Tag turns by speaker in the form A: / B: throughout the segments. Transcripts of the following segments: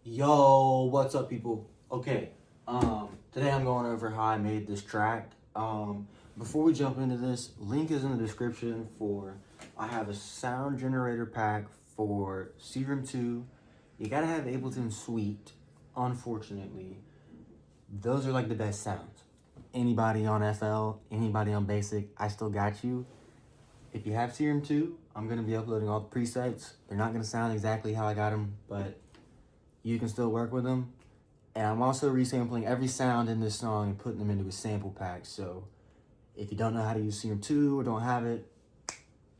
A: Yo, what's up, people? Okay, today I'm going over how I made this track. Before we jump into this, link is in the description for, I have a sound generator pack for Serum 2. You gotta have Ableton Suite, unfortunately. Those are like the best sounds. Anybody on FL, anybody on Basic, I still got you. If you have Serum 2, I'm gonna be uploading all the presets. They're not gonna sound exactly how I got them, but you can still work with them. And I'm also resampling every sound in this song and putting them into a sample pack. So if you don't know how to use Serum 2 or don't have it,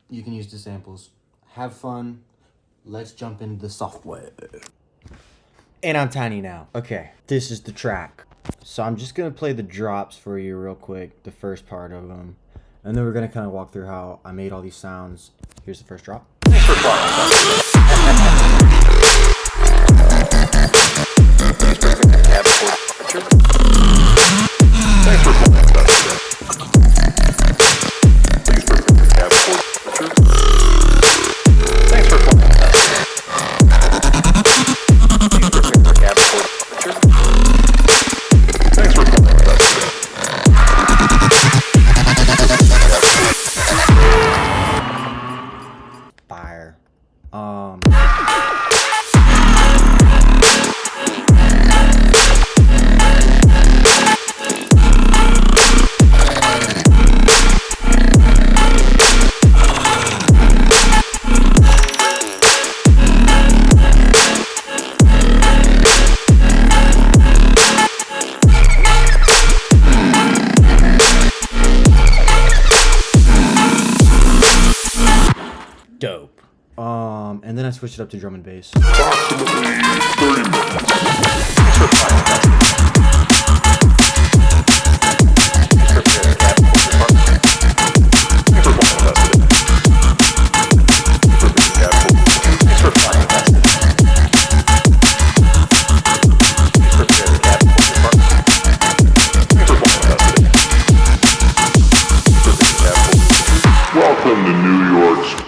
A: you can use the samples. Have fun. Let's jump into the software. And I'm tiny now. Okay, this is the track. So I'm just gonna play the drops for you real quick, the first part of them. And then we're gonna kind of walk through how I made all these sounds. Here's the first drop. Fire. Dope. And then I switched it up to drum and bass.
B: Welcome to New York.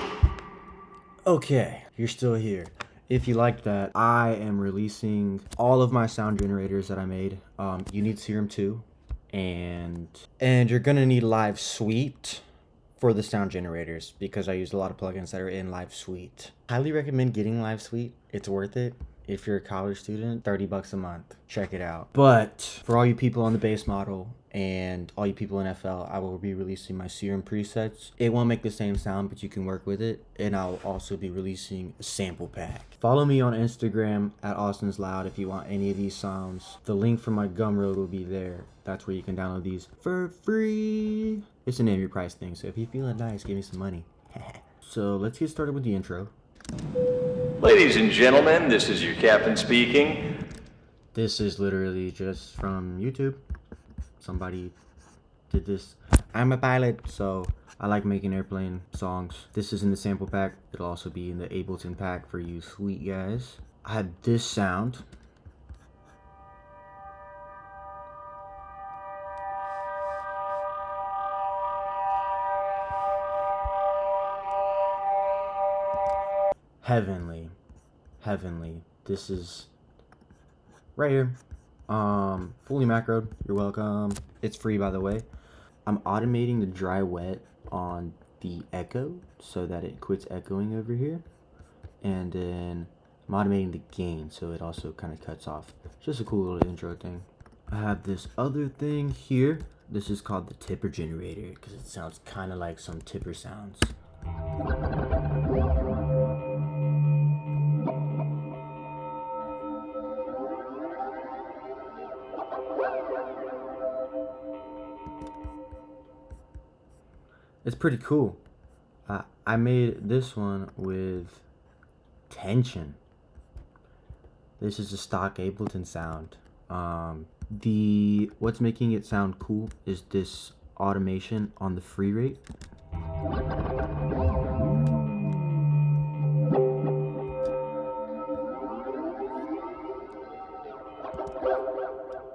A: Okay, you're still here. If you like that, I am releasing all of my sound generators that I made. You need Serum 2, and you're gonna need Live Suite for the sound generators because I used a lot of plugins that are in Live Suite. Highly recommend getting Live Suite. It's worth it. If you're a college student, $30 a month. Check it out. But for all you people on the base model and all you people in FL, I will be releasing my Serum presets. It won't make the same sound, but you can work with it. And I'll also be releasing a sample pack. Follow me on Instagram at Austin's Loud if you want any of these sounds. The link for my Gumroad will be there. That's where you can download these for free. It's a name your price thing, so if you're feeling nice, give me some money. So let's get started with the intro.
C: Ladies and gentlemen, this is your captain speaking.
A: This is literally just from YouTube. Somebody did this. I'm a pilot, so I like making airplane songs. This is in the sample pack. It'll also be in the Ableton pack for you sweet guys. I had this sound. Heavenly. This is right here. Fully macroed. You're welcome. It's free, by the way. I'm automating the dry wet on the echo so that it quits echoing over here, and then I'm automating the gain so it also kind of cuts off. Just a cool little intro thing. I have this other thing here. This is called the tipper generator because it sounds kind of like some tipper sounds. It's pretty cool. I made this one with tension. This is a stock Ableton sound. What's making it sound cool is this automation on the free rate.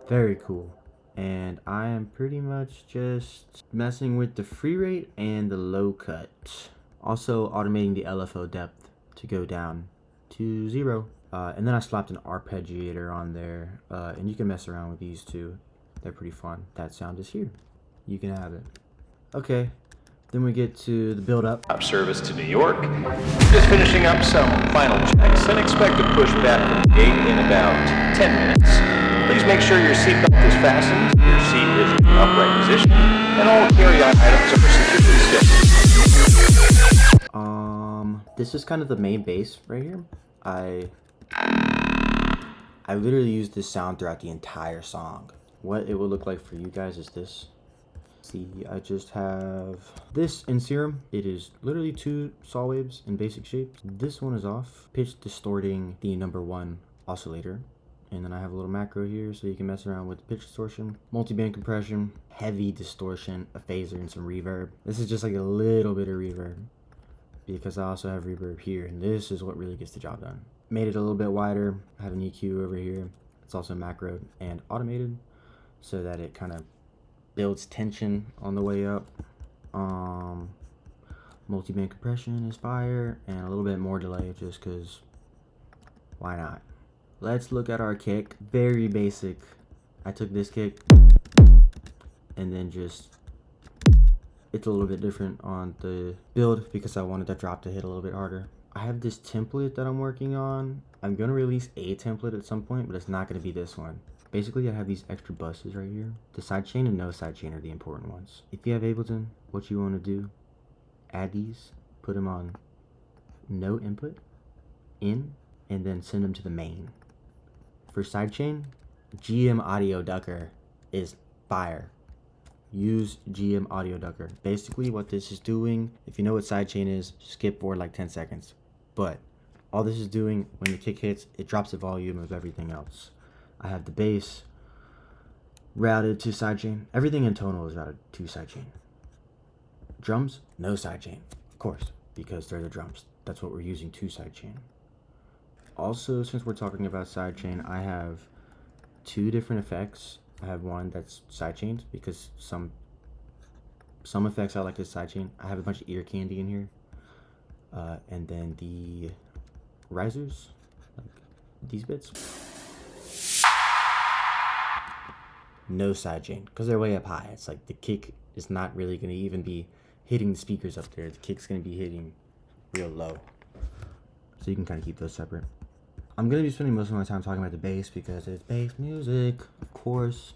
A: Very cool. And I am pretty much just messing with the free rate and the low cut. Also automating the LFO depth to go down to 0. And then I slapped an arpeggiator on there, and you can mess around with these too. They're pretty fun. That sound is here. You can have it. Okay, then we get to the build up.
C: Service to New York. Just finishing up some final checks and expect to push back from the gate in about 10 minutes. Please make sure your seatbelt is fastened, your seat is in the upright position, and all carry-on items are securely stowed.
A: This is kind of the main bass right here. I literally use this sound throughout the entire song. What it will look like for you guys is this. See, I just have this in Serum. It is literally 2 saw waves in basic shapes. This one is off, pitch distorting the number 1 oscillator. And then I have a little macro here so you can mess around with pitch distortion, multi-band compression, heavy distortion, a phaser, and some reverb. This is just like a little bit of reverb because I also have reverb here, and this is what really gets the job done. Made it a little bit wider. I have an EQ over here. It's also macroed and automated so that it kind of builds tension on the way up. Multi-band compression is fire, and a little bit more delay just because why not? Let's look at our kick. Very basic. I took this kick and then just, it's a little bit different on the build because I wanted the drop to hit a little bit harder. I have this template that I'm working on. I'm going to release a template at some point, but it's not going to be this one. Basically, I have these extra buses right here. The sidechain and no sidechain are the important ones. If you have Ableton, what you want to do, add these, put them on no input, in, and then send them to the main. For sidechain, GM Audio Ducker is fire. Use GM Audio Ducker. Basically, what this is doing, if you know what sidechain is, skip forward like 10 seconds. But all this is doing, when the kick hits, it drops the volume of everything else. I have the bass routed to sidechain. Everything in tonal is routed to sidechain. Drums, no sidechain, of course, because they're the drums. That's what we're using to sidechain. Also, since we're talking about sidechain, I have 2 different effects. I have one that's sidechained because some effects I like to sidechain. I have a bunch of ear candy in here. And then the risers, like these bits. No sidechain because they're way up high. It's like the kick is not really going to even be hitting the speakers up there. The kick's going to be hitting real low. So you can kind of keep those separate. I'm going to be spending most of my time talking about the bass because it's bass music, of course.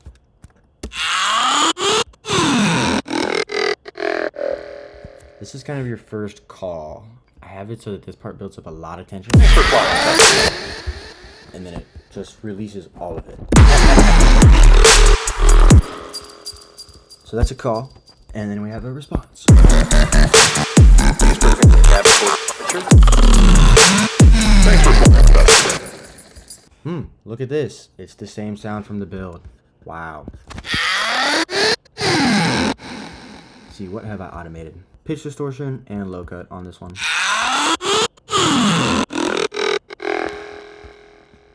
A: This is kind of your first call. I have it so that this part builds up a lot of tension. And then it just releases all of it. So that's a call. And then we have a response. Look at this. It's the same sound from the build. Wow. See, what have I automated? Pitch distortion and low cut on this one.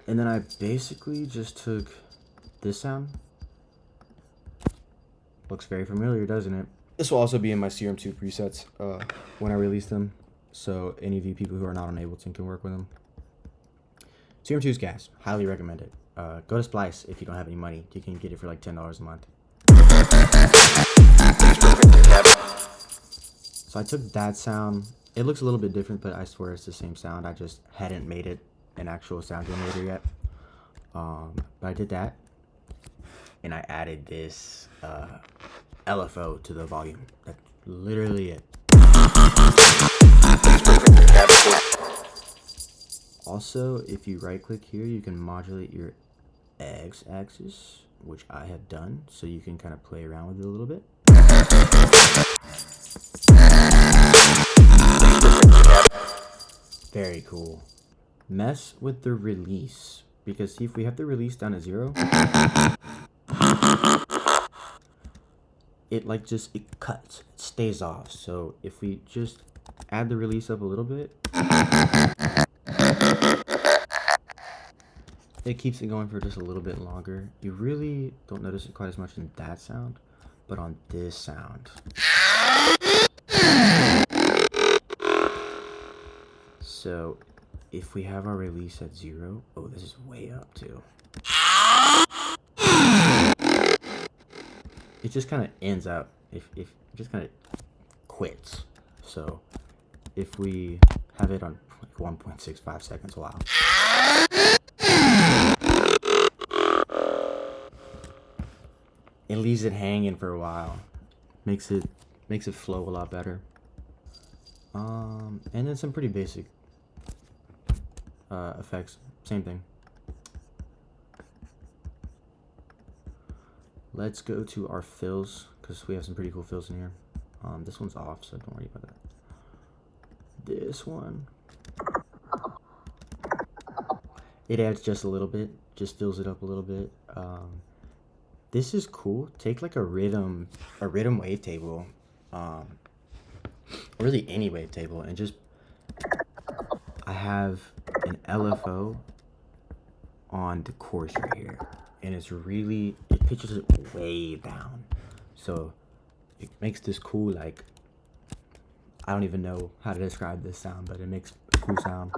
A: And then I basically just took this sound. Looks very familiar, doesn't it? This will also be in my Serum 2 presets when I release them. So any of you people who are not on Ableton can work with them. Serum 2 is gas. Highly recommend it. Go to Splice if you don't have any money. You can get it for like $10 a month. So I took that sound. It looks a little bit different, but I swear it's the same sound. I just hadn't made it an actual sound generator yet. But I did that. And I added this LFO to the volume. That's literally it. Also, if you right click here, you can modulate your x-axis, which I have done, so you can kind of play around with it a little bit. Very cool. Mess with the release, because see, if we have the release down at 0, it cuts, it stays off. So if we just add the release up a little bit, it keeps it going for just a little bit longer. You really don't notice it quite as much in that sound, but on this sound. So if we have our release at 0, oh, this is way up too. It just kind of ends up, if it just kind of quits. So if we have it on like 1.65 seconds, wow. It leaves it hanging for a while. Makes it flow a lot better. And then some pretty basic effects. Same thing. Let's go to our fills, because we have some pretty cool fills in here. This one's off, so don't worry about that. This one, it adds just a little bit, just fills it up a little bit. This is cool. Take like a rhythm wavetable, really any wavetable, and just, I have an LFO on the chorus right here, and it pitches it way down, so it makes this cool, like, I don't even know how to describe this sound, but it makes a cool sound.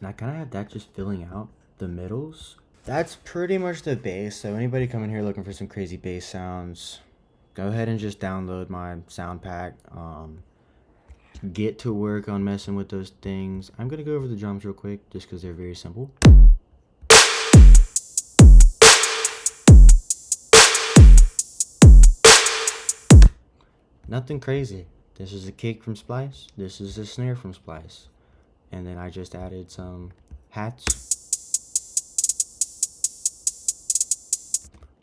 A: And I kind of have that just filling out the middles. That's pretty much the bass. So anybody coming here looking for some crazy bass sounds, go ahead and just download my sound pack. Get to work on messing with those things. I'm gonna go over the drums real quick just because they're very simple. Nothing crazy. This is a kick from Splice. This is a snare from Splice. And then I just added some hats.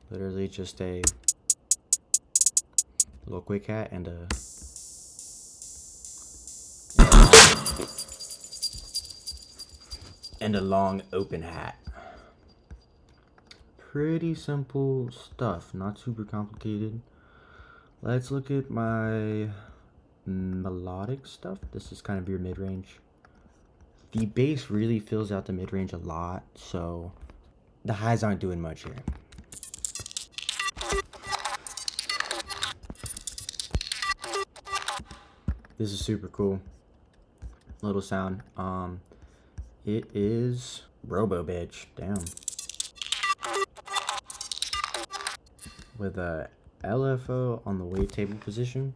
A: Literally just a little quick hat and a long open hat. Pretty simple stuff, not super complicated. Let's look at my melodic stuff. This is kind of your mid-range. The bass really fills out the mid-range a lot, so the highs aren't doing much here. This is super cool. Little sound. It is Robo Bitch. Damn. With a LFO on the wavetable position,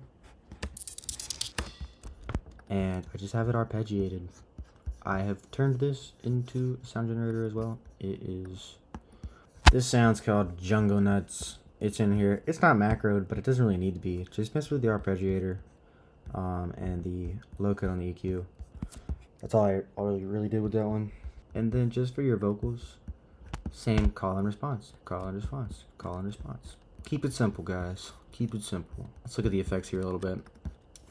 A: and I just have it arpeggiated. I have turned this into a sound generator as well. This sound's called Jungle Nuts. It's in here. It's not macroed, but it doesn't really need to be. Just mess with the arpeggiator and the low cut on the EQ. That's all I really did with that one. And then just for your vocals, same call and response, call and response, call and response. Keep it simple, guys. Keep it simple. Let's look at the effects here a little bit.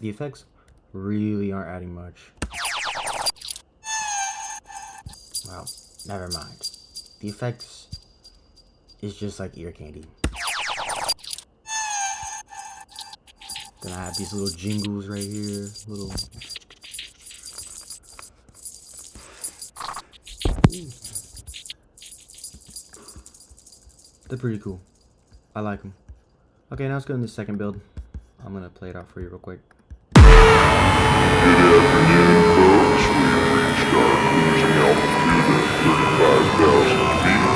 A: The effects really aren't adding much. Well, never mind. The effects is just like ear candy. Then I have these little jingles right here. Little. Ooh. They're pretty cool. I like them. Okay, now let's go in the second build. I'm gonna play it out for you real quick.
B: Good afternoon, folks. We've reached our cruising altitude at 35,000 feet.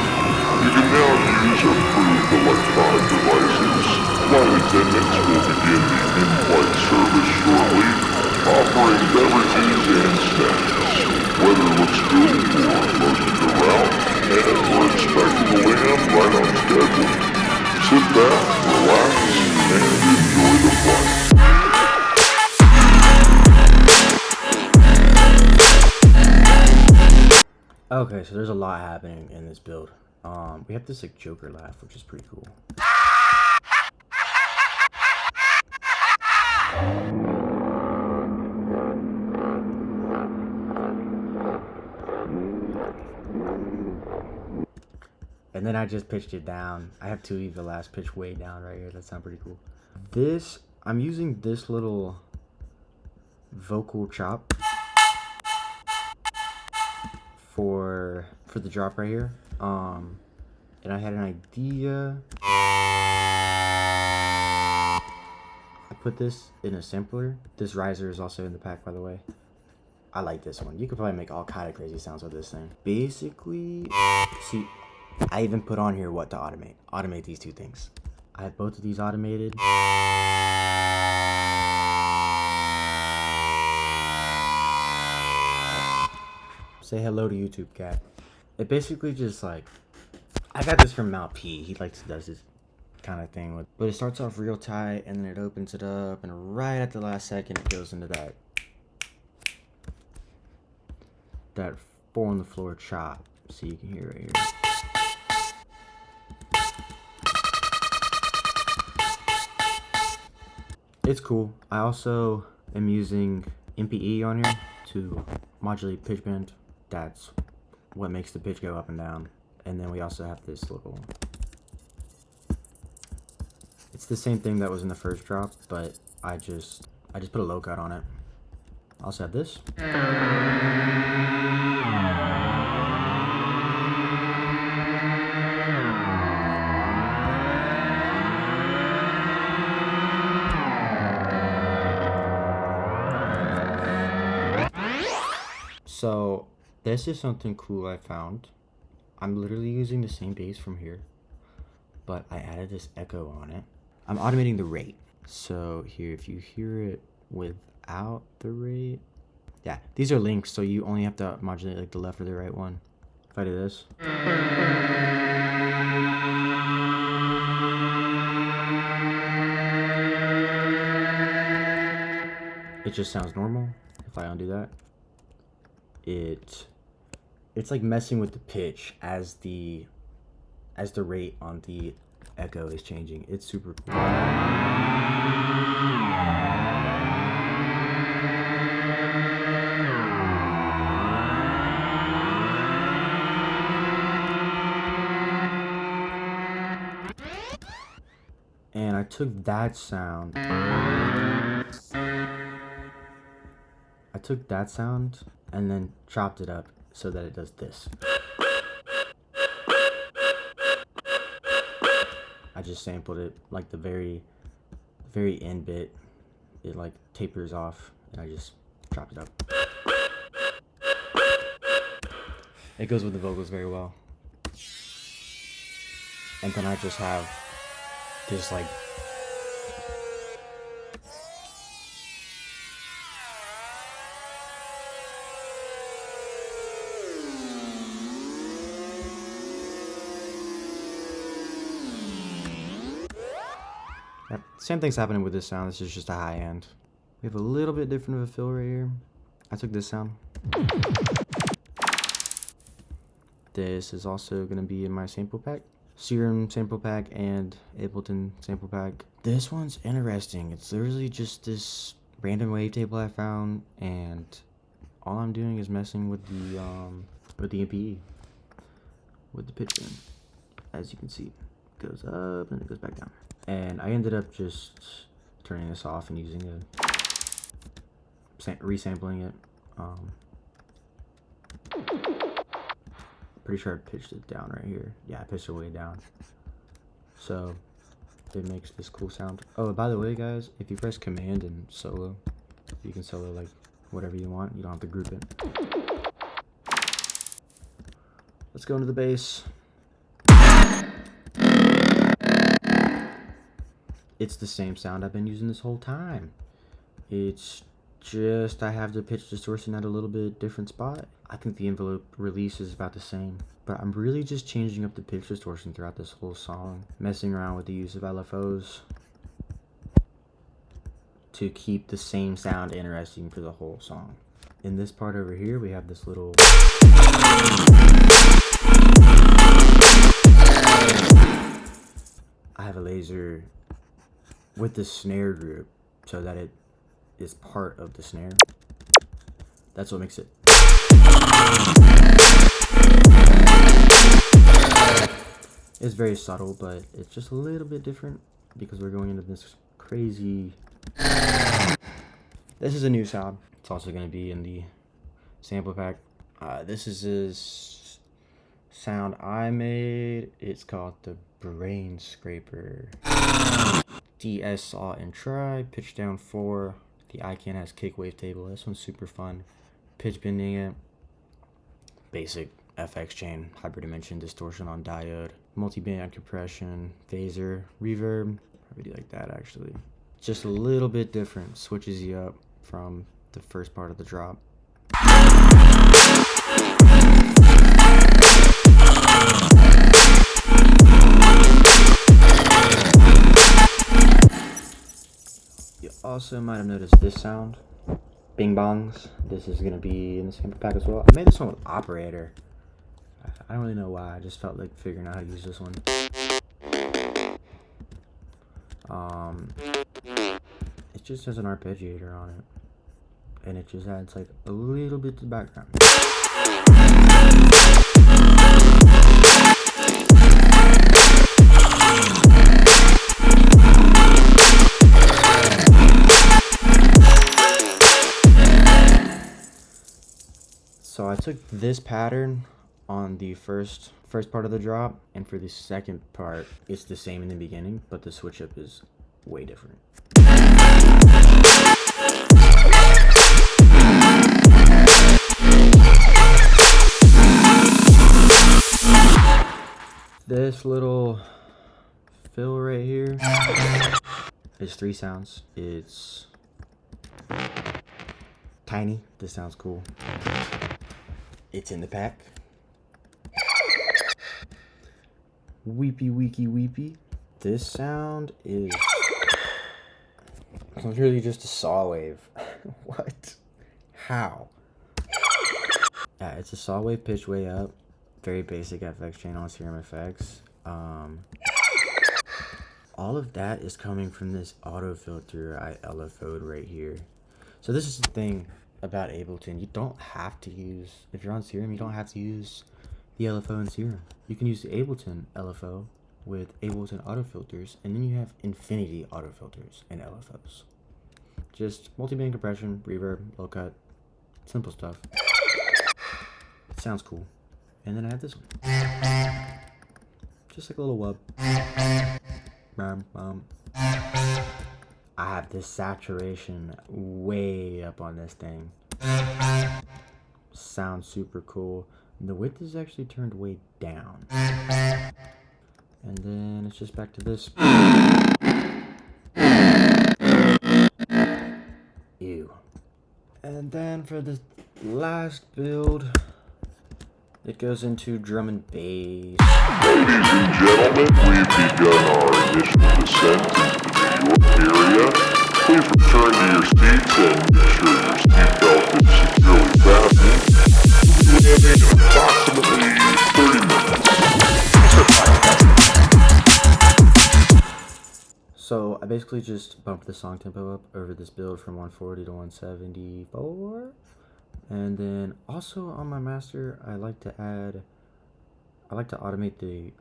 B: You can now use approved electronic devices. Flight attendants will begin the in-flight service shortly, offering beverages and snacks. Weather looks good for most of the route, and we're expecting to land right on schedule. Sit back, relax, and enjoy the flight.
A: Okay, so there's a lot happening in this build. We have this like Joker laugh, which is pretty cool. And then I just pitched it down. I have to leave the last pitch way down right here. That sounds pretty cool. I'm using this little vocal chop for the drop right here. And I had an idea. I put this in a sampler. This riser is also in the pack, by the way. I like this one. You could probably make all kind of crazy sounds with this thing. Basically, see, I even put on here what to automate. Automate these two things. I have both of these automated. Say hello to YouTube, cat. It basically just like, I got this from Mal P. He does this kind of thing with, but it starts off real tight and then it opens it up, and right at the last second it goes into that 4 on the floor chop, so you can hear it right here. It's cool. I also am using MPE on here to modulate pitch bend. That's what makes the pitch go up and down. And then we also have this little, it's the same thing that was in the first drop, but I just put a low cut on it. I also have this. So this is something cool I found. I'm literally using the same bass from here, but I added this echo on it. I'm automating the rate. So here, if you hear it without the rate, yeah, these are links, so you only have to modulate like the left or the right one. If I do this, it just sounds normal. If I undo that, it's like messing with the pitch as the rate on the echo is changing. It's super cool. And I took that sound. And then chopped it up so that it does this. I just sampled it like the very end bit. It like tapers off, and I just chopped it up. It goes with the vocals very well. And then I just have this like same thing's happening with this sound. This is just a high end. We have a little bit different of a fill right here. I took this sound. This is also going to be in my sample pack. Serum sample pack and Ableton sample pack. This one's interesting. It's literally just this random wavetable I found, and all I'm doing is messing with the MPE, with the pitch bend. As you can see, it goes up and it goes back down. And I ended up just turning this off and using it, resampling it. Pretty sure I pitched it down right here. Yeah, I pitched it way down. So it makes this cool sound. Oh, by the way, guys, if you press Command and solo, you can solo like whatever you want. You don't have to group it. Let's go into the bass. It's the same sound I've been using this whole time. It's just I have the pitch distortion at a little bit different spot. I think the envelope release is about the same, but I'm really just changing up the pitch distortion throughout this whole song, messing around with the use of LFOs to keep the same sound interesting for the whole song. In this part over here, we have this little I have a laser with the snare group so that it is part of the snare. That's what makes it. It's very subtle, but it's just a little bit different because we're going into this crazy. This is a new sound. It's also going to be in the sample pack. This is this sound I made. It's called the Brain Scraper. DS saw and try, pitch down 4. The ICANN has kick wavetable. This one's super fun. pitch bending it, basic FX chain, hyperdimension, distortion on diode, multi-band compression, phaser, reverb. I really like that actually. Just a little bit different, switches you up from the first part of the drop. You also might have noticed this sound, bing bongs. This is gonna be in the sample pack as well. I made this one with operator. I don't really know why, I just felt like figuring out how to use this one. It just has an arpeggiator on it, and it just adds like a little bit to the background. So I took this pattern on the first part of the drop, and for the second part, it's the same in the beginning, but the switch up is way different. This little fill right here is 3 sounds. It's tiny. This sounds cool. It's in the pack. Weepy weeky weepy. This sound is literally just a saw wave. What? How? Yeah, it's a saw wave pitch way up. Very basic FX chain on Serum FX. All of that is coming from this auto filter I LFO'd right here. So this is the thing about Ableton. You don't have to use, if you're on Serum, you don't have to use the LFO in Serum. You can use the Ableton LFO with Ableton auto filters, and then you have infinity auto filters and LFOs. Just multi-band compression, reverb, low cut, simple stuff. It sounds cool. And then I have this one. Just like a little wub. I have this saturation way up on this thing. Sounds super cool. The width is actually turned way down. And then it's just back to this. Ew. And then for the last build, it goes into drum and bass.
B: Ladies and gentlemen, we've begun our initial descent into the New York area. Please return to your seats and make sure your seatbelt is securely fastened. We'll be landing in approximately 30 minutes.
A: So I basically just bumped the song tempo up over this build from 140 to 174. And then also on my master, I like to automate the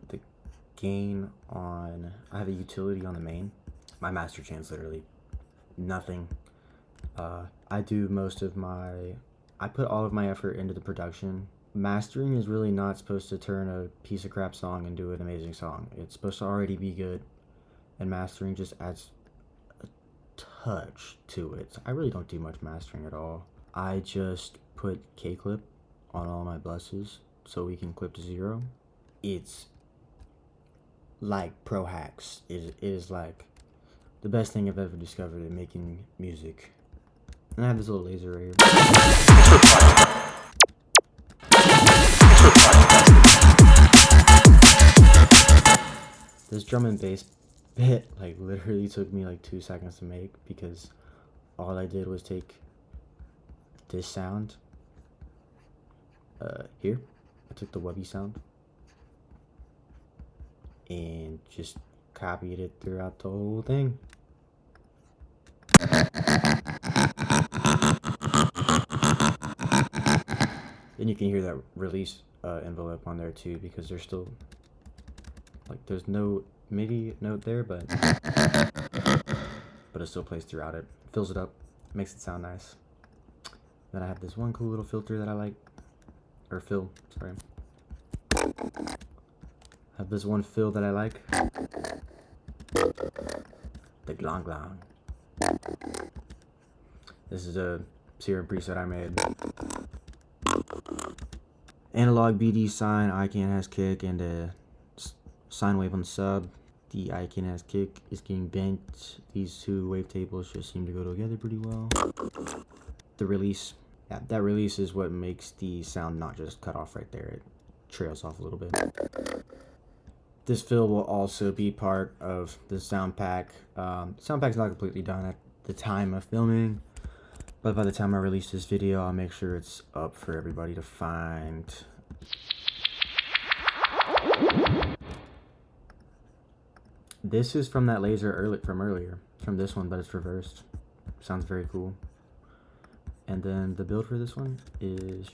A: gain on, I have a utility on the main. My master chain's literally nothing. I do most of I put all of my effort into the production. Mastering is really not supposed to turn a piece of crap song into an amazing song. It's supposed to already be good, and mastering just adds a touch to it. So I really don't do much mastering at all. I just put K-clip on all my buses so we can clip to 0. It's like pro hacks. It is like the best thing I've ever discovered in making music. And I have this little laser right here. This drum and bass bit like literally took me like 2 seconds to make, because all I did was take this sound here, I took the wubby sound and just copied it throughout the whole thing. And you can hear that release envelope on there too, because there's still like there's no MIDI note there, but it still plays throughout it, fills it up, makes it sound nice. Then I have this one cool little filter that I like, or fill, sorry. I have this one fill that I like, the glong glong. This is a Serum preset I made. Analog BD sine, ICANN has kick, and a sine wave on the sub. The ICANN has kick is getting bent. These two wavetables just seem to go together pretty well. The release, yeah, that release is what makes the sound not just cut off right there. It trails off a little bit. This fill will also be part of the sound pack. Sound pack's not completely done at the time of filming, but by the time I release this video, I'll make sure it's up for everybody to find. This is from that laser earlier, from this one, but it's reversed. Sounds very cool. And then the build for this one is...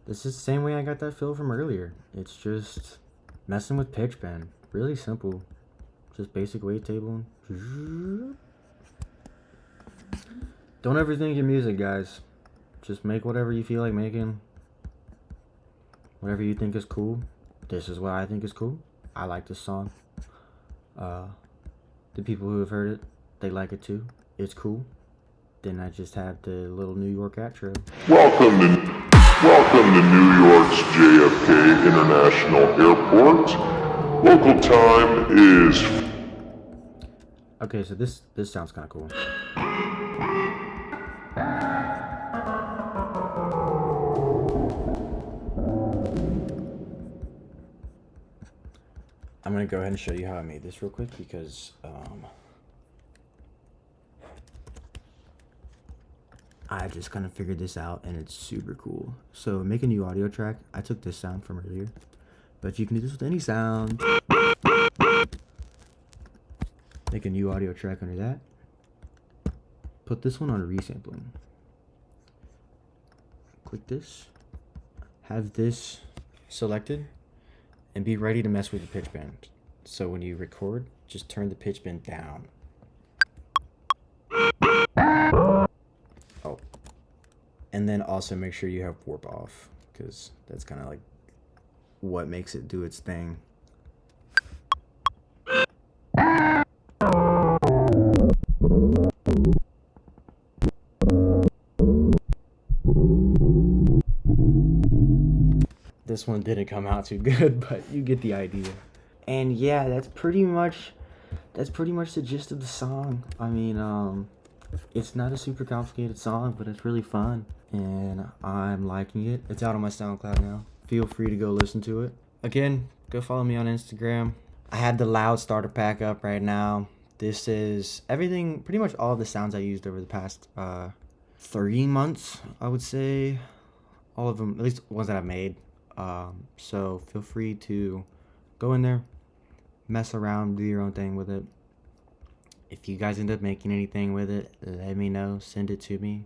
A: This is the same way I got that fill from earlier. It's just messing with pitch bend. Really simple. Just basic wavetable. Don't overthink your music, guys. Just make whatever you feel like making. Whatever you think is cool. This is what I think is cool. I like this song. The people who have heard it, they like it too. It's cool. Then I just have the little New York outro.
B: Welcome to New York's JFK International Airport. Local time is...
A: Okay, so this sounds kind of cool. I'm gonna go ahead and show you how I made this real quick because I just kind of figured this out and it's super cool. So make a new audio track. I took this sound from earlier, but you can do this with any sound. Make a new audio track under that. Put this one on resampling. Click this. Have this selected and be ready to mess with the pitch bend. So when you record, just turn the pitch bend down. Oh. And then also make sure you have warp off, because that's kind of like what makes it do its thing. This one didn't come out too good, but you get the idea. And yeah, that's pretty much the gist of the song. I mean, it's not a super complicated song, but it's really fun, and I'm liking it. It's out on my SoundCloud now. Feel free to go listen to it. Again, go follow me on Instagram. I have the loud starter pack up right now. This is everything, pretty much all of the sounds I used over the past 3 months, I would say. All of them, at least ones that I've made. So feel free to go in there, mess around, do your own thing with it. If you guys end up making anything with it, let me know, send it to me.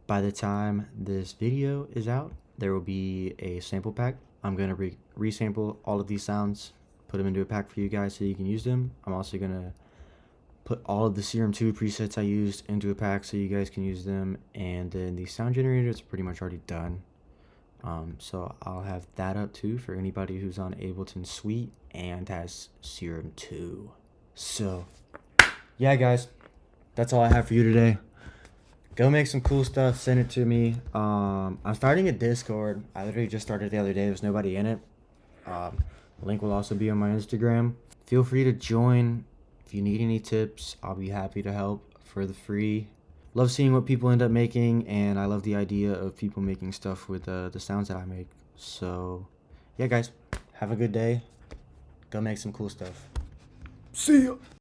A: By the time this video is out, there will be a sample pack. I'm going to resample all of these sounds, put them into a pack for you guys so you can use them. I'm also going to put all of the Serum 2 presets I used into a pack so you guys can use them. And then the sound generator is pretty much already done. So I'll have that up too for anybody who's on Ableton Suite and has Serum 2. So, yeah guys, that's all I have for you today. Go make some cool stuff, send it to me. I'm starting a Discord. I literally just started the other day, there's nobody in it. The link will also be on my Instagram. Feel free to join. If you need any tips, I'll be happy to help for the free. Love seeing what people end up making, and I love the idea of people making stuff with the sounds that I make. So, yeah guys, have a good day. Go make some cool stuff. See ya!